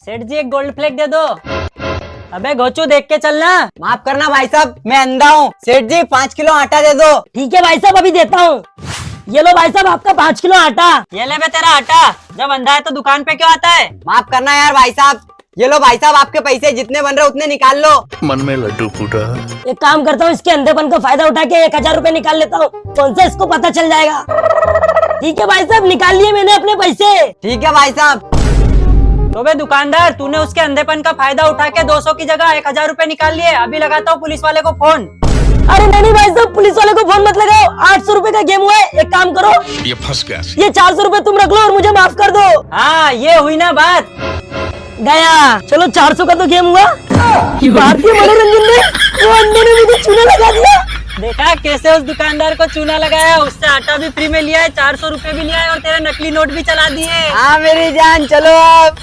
सेठ जी एक gold flake दे दो। अबे घोचू देख के चलना। माफ करना भाई साहब, मैं अंधा हूँ। सेठ जी 5 किलो आटा दे दो। ठीक है भाई साहब, अभी देता हूँ। ये लो भाई साहब आपका 5 किलो आटा। ये ले बे तेरा आटा। जब अंधा है तो दुकान पे क्यों आता है? माफ करना यार भाई साहब। ये लो भाई साहब, आपके पैसे जितने बन रहे उतने निकाल लो। मन में लड्डू फूटा। एक काम करता हूँ, इसके अंधेपन का फायदा उठा के 1000 रुपए निकाल लेता हूँ। कौन सा इसको पता चल जाएगा। ठीक है भाई साहब, निकाल लिए मैंने अपने पैसे। ठीक है भाई साहब। तो बे दुकानदार, तूने उसके अंधेपन का फायदा उठा के 200 की जगह 1000 रुपए निकाल लिए। अभी लगाता हूँ पुलिस वाले को फोन। अरे नहीं भाई साहब, पुलिस वाले को फोन मत लगाओ। 800 रुपए का गेम हुआ है। एक काम करो, ये फंस गया। ये 400 रुपए तुम रख लो और मुझे माफ कर दो। हाँ ये हुई ना बात। गया। चलो 400 का तो गेम हुआ। भारतीय मनोरंजन में वो अंधे ने मुझे चूना लगा दिया। देखा कैसे उस दुकानदार को चूना लगाया। उससे आटा भी फ्री में लिया है, 400 रुपए भी लिया है और तेरे नकली नोट भी चला दिए। हाँ मेरी जान, चलो अब।